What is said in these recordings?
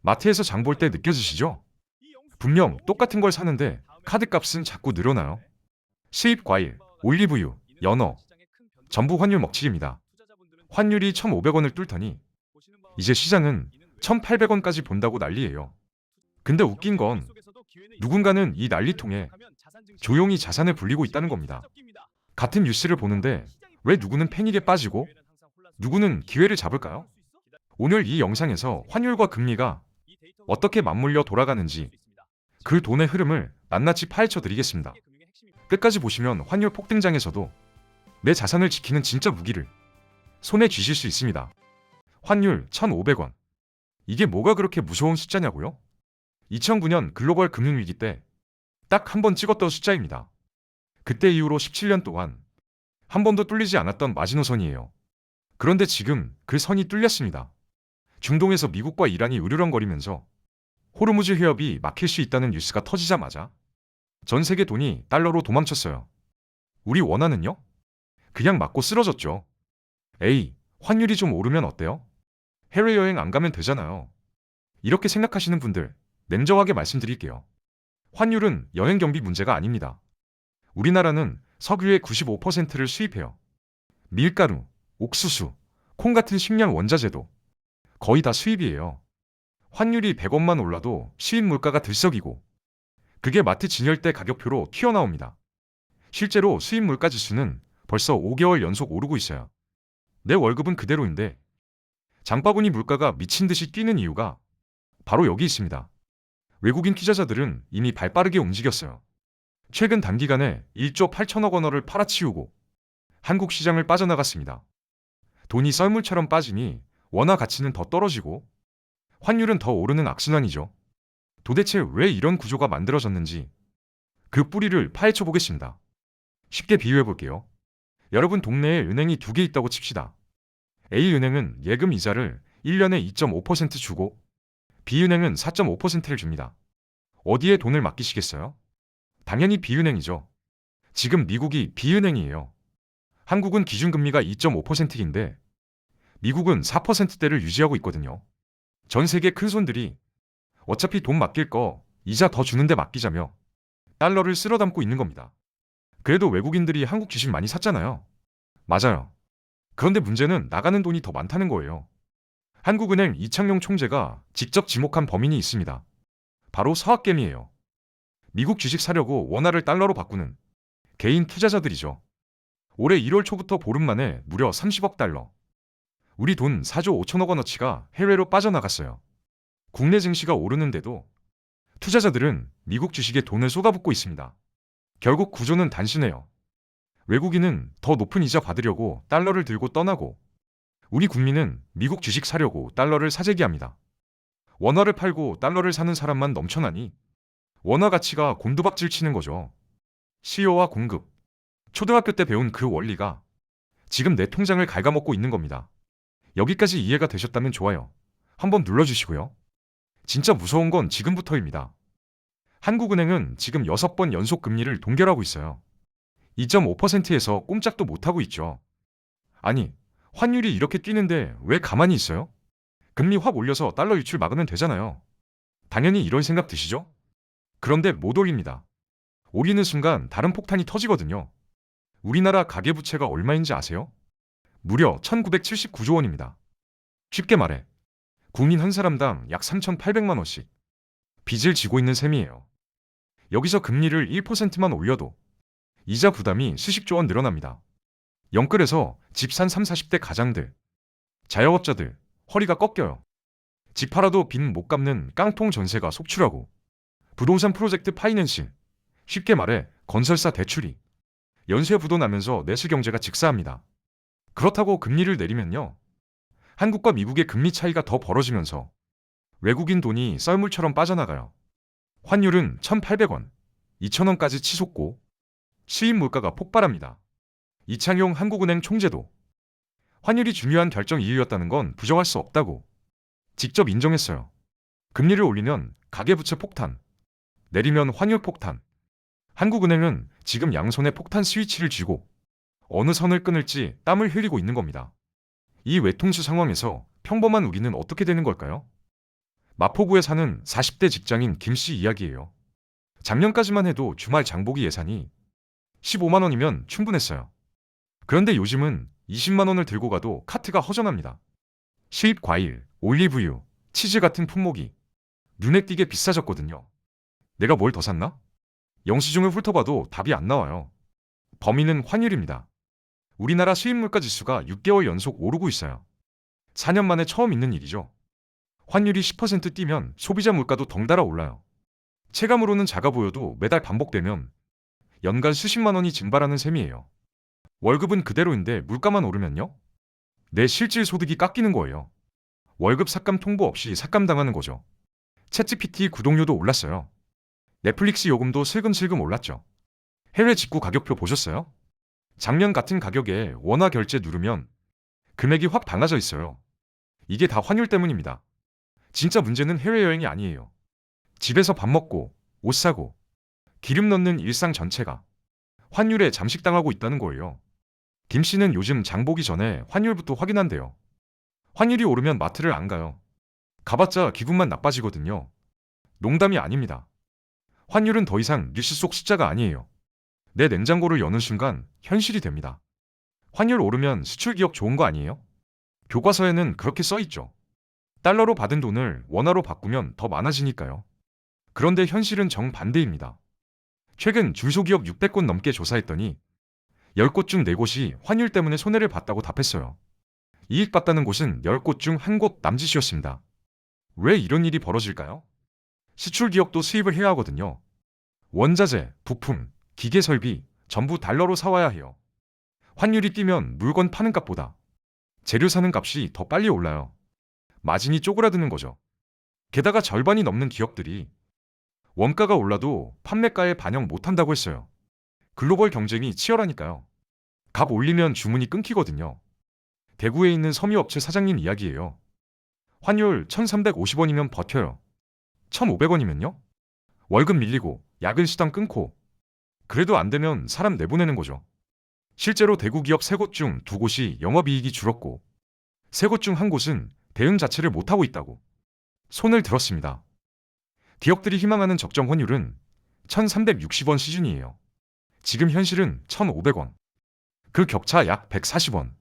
마트에서 장볼 때 느껴지시죠? 분명 똑같은 걸 사는데 카드값은 자꾸 늘어나요. 수입 과일, 올리브유, 연어, 전부 환율 먹칠입니다. 환율이 1,500원을 뚫더니 이제 시장은 1,800원까지 본다고 난리예요. 근데 웃긴 건 누군가는 이 난리통에 조용히 자산을 불리고 있다는 겁니다. 같은 뉴스를 보는데 왜 누구는 패닉에 빠지고 누구는 기회를 잡을까요? 오늘 이 영상에서 환율과 금리가 어떻게 맞물려 돌아가는지 그 돈의 흐름을 낱낱이 파헤쳐 드리겠습니다. 끝까지 보시면 환율 폭등장에서도 내 자산을 지키는 진짜 무기를 손에 쥐실 수 있습니다. 환율 1,500원. 이게 뭐가 그렇게 무서운 숫자냐고요? 2009년 글로벌 금융위기 때 딱 한 번 찍었던 숫자입니다. 그때 이후로 17년 동안 한 번도 뚫리지 않았던 마지노선이에요. 그런데 지금 그 선이 뚫렸습니다. 중동에서 미국과 이란이 으르렁거리면서 호르무즈 해협이 막힐 수 있다는 뉴스가 터지자마자 전 세계 돈이 달러로 도망쳤어요. 우리 원화는요? 그냥 맞고 쓰러졌죠. 에이, 환율이 좀 오르면 어때요? 해외여행 안 가면 되잖아요. 이렇게 생각하시는 분들, 냉정하게 말씀드릴게요. 환율은 여행 경비 문제가 아닙니다. 우리나라는 석유의 95%를 수입해요. 밀가루, 옥수수, 콩 같은 식량 원자재도 거의 다 수입이에요. 환율이 100원만 올라도 수입 물가가 들썩이고 그게 마트 진열대 가격표로 튀어나옵니다. 실제로 수입 물가 지수는 벌써 5개월 연속 오르고 있어요. 내 월급은 그대로인데 장바구니 물가가 미친 듯이 뛰는 이유가 바로 여기 있습니다. 외국인 투자자들은 이미 발빠르게 움직였어요. 최근 단기간에 1조 8천억 원어를 팔아치우고 한국 시장을 빠져나갔습니다. 돈이 썰물처럼 빠지니 원화 가치는 더 떨어지고 환율은 더 오르는 악순환이죠. 도대체 왜 이런 구조가 만들어졌는지 그 뿌리를 파헤쳐 보겠습니다. 쉽게 비유해 볼게요. 여러분 동네에 은행이 두 개 있다고 칩시다. A은행은 예금 이자를 1년에 2.5% 주고 B은행은 4.5%를 줍니다. 어디에 돈을 맡기시겠어요? 당연히 B은행이죠. 지금 미국이 B은행이에요. 한국은 기준금리가 2.5%인데 미국은 4%대를 유지하고 있거든요. 전 세계 큰손들이 어차피 돈 맡길 거 이자 더 주는데 맡기자며 달러를 쓸어 담고 있는 겁니다. 그래도 외국인들이 한국 주식 많이 샀잖아요. 맞아요. 그런데 문제는 나가는 돈이 더 많다는 거예요. 한국은행 이창용 총재가 직접 지목한 범인이 있습니다. 바로 서학개미예요. 미국 주식 사려고 원화를 달러로 바꾸는 개인 투자자들이죠. 올해 1월 초부터 보름 만에 무려 30억 달러. 우리 돈 4조 5천억 원어치가 해외로 빠져나갔어요. 국내 증시가 오르는데도 투자자들은 미국 주식에 돈을 쏟아붓고 있습니다. 결국 구조는 단순해요. 외국인은 더 높은 이자 받으려고 달러를 들고 떠나고 우리 국민은 미국 주식 사려고 달러를 사재기합니다. 원화를 팔고 달러를 사는 사람만 넘쳐나니 원화 가치가 곤두박질 치는 거죠. 수요와 공급. 초등학교 때 배운 그 원리가 지금 내 통장을 갉아먹고 있는 겁니다. 여기까지 이해가 되셨다면 좋아요. 한번 눌러주시고요. 진짜 무서운 건 지금부터입니다. 한국은행은 지금 6번 연속 금리를 동결하고 있어요. 2.5%에서 꼼짝도 못하고 있죠. 아니, 환율이 이렇게 뛰는데 왜 가만히 있어요? 금리 확 올려서 달러 유출 막으면 되잖아요. 당연히 이런 생각 드시죠? 그런데 못 올립니다. 올리는 순간 다른 폭탄이 터지거든요. 우리나라 가계부채가 얼마인지 아세요? 무려 1979조 원입니다. 쉽게 말해 국민 한 사람당 약 3,800만 원씩 빚을 지고 있는 셈이에요. 여기서 금리를 1%만 올려도 이자 부담이 수십조 원 늘어납니다. 영끌에서 집 산 3, 40대 가장들, 자영업자들 허리가 꺾여요. 집 팔아도 빚 못 갚는 깡통 전세가 속출하고 부동산 프로젝트 파이낸싱, 쉽게 말해 건설사 대출이 연쇄 부도나면서 내수 경제가 직사합니다. 그렇다고 금리를 내리면요. 한국과 미국의 금리 차이가 더 벌어지면서 외국인 돈이 썰물처럼 빠져나가요. 환율은 1,800원, 2,000원까지 치솟고 수입 물가가 폭발합니다. 이창용 한국은행 총재도 환율이 중요한 결정 이유였다는 건 부정할 수 없다고 직접 인정했어요. 금리를 올리면 가계부채 폭탄, 내리면 환율 폭탄. 한국은행은 지금 양손에 폭탄 스위치를 쥐고 어느 선을 끊을지 땀을 흘리고 있는 겁니다. 이 외통수 상황에서 평범한 우리는 어떻게 되는 걸까요? 마포구에 사는 40대 직장인 김 씨 이야기예요. 작년까지만 해도 주말 장보기 예산이 15만 원이면 충분했어요. 그런데 요즘은 20만 원을 들고 가도 카트가 허전합니다. 수입 과일, 올리브유, 치즈 같은 품목이 눈에 띄게 비싸졌거든요. 내가 뭘 더 샀나? 영수증을 훑어봐도 답이 안 나와요. 범인은 환율입니다. 우리나라 수입 물가 지수가 6개월 연속 오르고 있어요. 4년 만에 처음 있는 일이죠. 환율이 10% 뛰면 소비자 물가도 덩달아 올라요. 체감으로는 작아 보여도 매달 반복되면 연간 수십만 원이 증발하는 셈이에요. 월급은 그대로인데 물가만 오르면요? 내 실질 소득이 깎이는 거예요. 월급 삭감 통보 없이 삭감당하는 거죠. 챗GPT 구독료도 올랐어요. 넷플릭스 요금도 슬금슬금 올랐죠. 해외 직구 가격표 보셨어요? 작년 같은 가격에 원화 결제 누르면 금액이 확 달라져 있어요. 이게 다 환율 때문입니다. 진짜 문제는 해외여행이 아니에요. 집에서 밥 먹고, 옷 사고, 기름 넣는 일상 전체가 환율에 잠식당하고 있다는 거예요. 김 씨는 요즘 장 보기 전에 환율부터 확인한대요. 환율이 오르면 마트를 안 가요. 가봤자 기분만 나빠지거든요. 농담이 아닙니다. 환율은 더 이상 뉴스 속 숫자가 아니에요. 내 냉장고를 여는 순간 현실이 됩니다. 환율 오르면 수출 기업 좋은 거 아니에요? 교과서에는 그렇게 써 있죠. 달러로 받은 돈을 원화로 바꾸면 더 많아지니까요. 그런데 현실은 정반대입니다. 최근 중소기업 600곳 넘게 조사했더니 10곳 중 4곳이 환율 때문에 손해를 봤다고 답했어요. 이익 봤다는 곳은 10곳 중 1곳 남짓이었습니다. 왜 이런 일이 벌어질까요? 수출 기업도 수입을 해야 하거든요. 원자재, 부품, 기계 설비 전부 달러로 사와야 해요. 환율이 뛰면 물건 파는 값보다 재료 사는 값이 더 빨리 올라요. 마진이 쪼그라드는 거죠. 게다가 절반이 넘는 기업들이 원가가 올라도 판매가에 반영 못한다고 했어요. 글로벌 경쟁이 치열하니까요. 값 올리면 주문이 끊기거든요. 대구에 있는 섬유업체 사장님 이야기예요. 환율 1,350원이면 버텨요. 1,500원이면요? 월급 밀리고 야근 수당 끊고 그래도 안 되면 사람 내보내는 거죠. 실제로 대구 기업 3곳 중 2곳이 영업이익이 줄었고 3곳 중 1곳은 대응 자체를 못하고 있다고 손을 들었습니다. 기업들이 희망하는 적정 환율은 1,360원 수준이에요. 지금 현실은 1,500원. 그 격차 약 140원.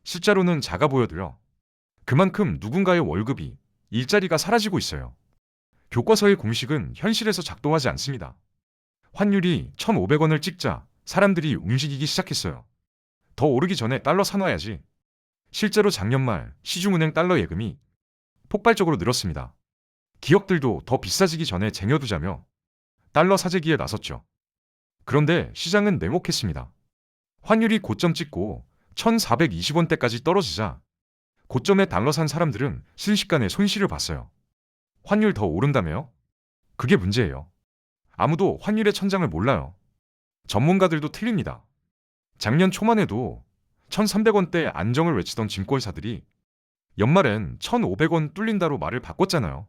숫자로는 작아 보여도요. 그만큼 누군가의 월급이, 일자리가 사라지고 있어요. 교과서의 공식은 현실에서 작동하지 않습니다. 환율이 1,500원을 찍자 사람들이 움직이기 시작했어요. 더 오르기 전에 달러 사놔야지. 실제로 작년 말 시중은행 달러 예금이 폭발적으로 늘었습니다. 기업들도 더 비싸지기 전에 쟁여두자며 달러 사재기에 나섰죠. 그런데 시장은 냉혹했습니다. 환율이 고점 찍고 1,420원대까지 떨어지자 고점에 달러 산 사람들은 순식간에 손실을 봤어요. 환율 더 오른다며요? 그게 문제예요. 아무도 환율의 천장을 몰라요. 전문가들도 틀립니다. 작년 초만 해도 1,300원대 안정을 외치던 증권사들이 연말엔 1,500원 뚫린다로 말을 바꿨잖아요.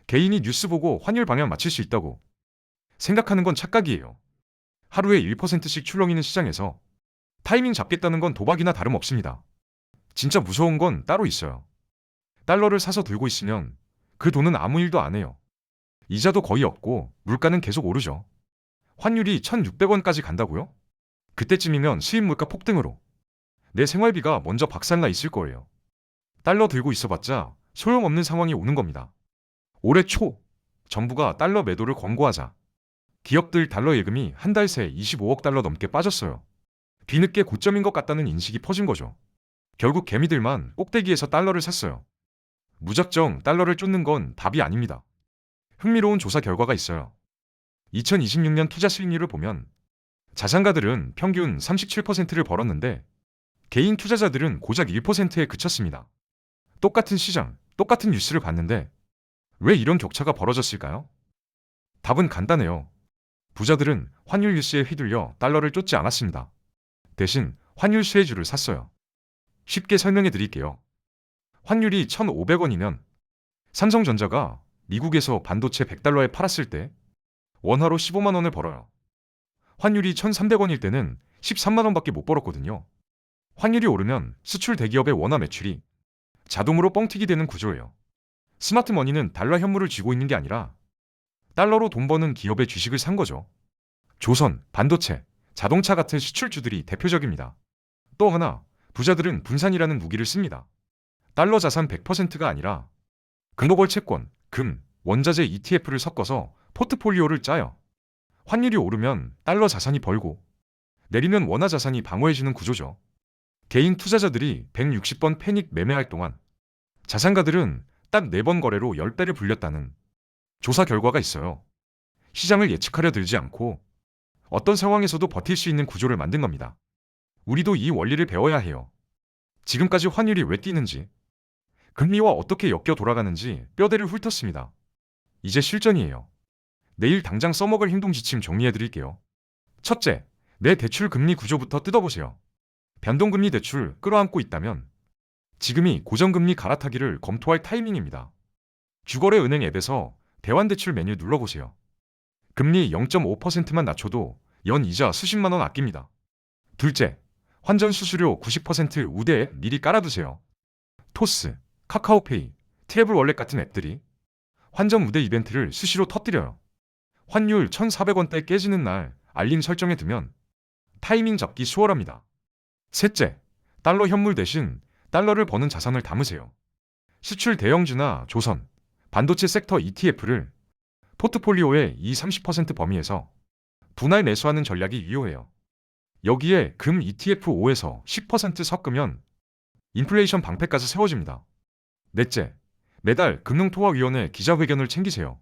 개인이 뉴스 보고 환율 방향 맞출 수 있다고 생각하는 건 착각이에요. 하루에 1%씩 출렁이는 시장에서 타이밍 잡겠다는 건 도박이나 다름없습니다. 진짜 무서운 건 따로 있어요. 달러를 사서 들고 있으면 그 돈은 아무 일도 안 해요. 이자도 거의 없고 물가는 계속 오르죠. 환율이 1,600원까지 간다고요? 그때쯤이면 수입 물가 폭등으로 내 생활비가 먼저 박살나 있을 거예요. 달러 들고 있어봤자 소용없는 상황이 오는 겁니다. 올해 초 정부가 달러 매도를 권고하자 기업들 달러 예금이 한 달 새 25억 달러 넘게 빠졌어요. 뒤늦게 고점인 것 같다는 인식이 퍼진 거죠. 결국 개미들만 꼭대기에서 달러를 샀어요. 무작정 달러를 쫓는 건 답이 아닙니다. 흥미로운 조사 결과가 있어요. 2026년 투자 수익률을 보면 자산가들은 평균 37%를 벌었는데 개인 투자자들은 고작 1%에 그쳤습니다. 똑같은 시장, 똑같은 뉴스를 봤는데 왜 이런 격차가 벌어졌을까요? 답은 간단해요. 부자들은 환율 뉴스에 휘둘려 달러를 쫓지 않았습니다. 대신 환율 수혜주를 샀어요. 쉽게 설명해 드릴게요. 환율이 1,500원이면 삼성전자가 미국에서 반도체 100달러에 팔았을 때 원화로 15만 원을 벌어요. 환율이 1,300원일 때는 13만 원밖에 못 벌었거든요. 환율이 오르면 수출 대기업의 원화 매출이 자동으로 뻥튀기 되는 구조예요. 스마트머니는 달러 현물을 쥐고 있는 게 아니라 달러로 돈 버는 기업의 주식을 산 거죠. 조선, 반도체, 자동차 같은 수출주들이 대표적입니다. 또 하나, 부자들은 분산이라는 무기를 씁니다. 달러 자산 100%가 아니라 글로벌 채권, 금, 원자재 ETF를 섞어서 포트폴리오를 짜요. 환율이 오르면 달러 자산이 벌고 내리면 원화 자산이 방어해주는 구조죠. 개인 투자자들이 160번 패닉 매매할 동안 자산가들은 딱 4번 거래로 10배를 불렸다는 조사 결과가 있어요. 시장을 예측하려 들지 않고 어떤 상황에서도 버틸 수 있는 구조를 만든 겁니다. 우리도 이 원리를 배워야 해요. 지금까지 환율이 왜 뛰는지, 금리와 어떻게 엮여 돌아가는지 뼈대를 훑었습니다. 이제 실전이에요. 내일 당장 써먹을 행동 지침 정리해드릴게요. 첫째, 내 대출 금리 구조부터 뜯어보세요. 변동금리 대출 끌어안고 있다면 지금이 고정금리 갈아타기를 검토할 타이밍입니다. 주거래 은행 앱에서 대환대출 메뉴 눌러보세요. 금리 0.5%만 낮춰도 연 이자 수십만 원 아낍니다. 둘째, 환전 수수료 90% 우대 앱 미리 깔아두세요. 토스, 카카오페이, 트래블 월렛 같은 앱들이 환전 우대 이벤트를 수시로 터뜨려요. 환율 1,400원대 깨지는 날 알림 설정해 두면 타이밍 잡기 수월합니다. 셋째, 달러 현물 대신 달러를 버는 자산을 담으세요. 수출 대형주나 조선, 반도체 섹터 ETF를 포트폴리오의 20-30% 범위에서 분할 매수하는 전략이 유효해요. 여기에 금 ETF 5에서 10% 섞으면 인플레이션 방패까지 세워집니다. 넷째, 매달 금융통화위원회 기자회견을 챙기세요.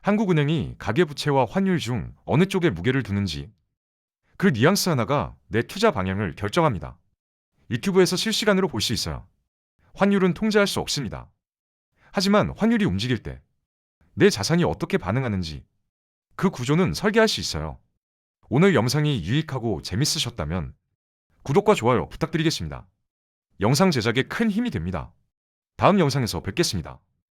한국은행이 가계부채와 환율 중 어느 쪽에 무게를 두는지 그 뉘앙스 하나가 내 투자 방향을 결정합니다. 유튜브에서 실시간으로 볼 수 있어요. 환율은 통제할 수 없습니다. 하지만 환율이 움직일 때 내 자산이 어떻게 반응하는지 그 구조는 설계할 수 있어요. 오늘 영상이 유익하고 재밌으셨다면 구독과 좋아요 부탁드리겠습니다. 영상 제작에 큰 힘이 됩니다. 다음 영상에서 뵙겠습니다.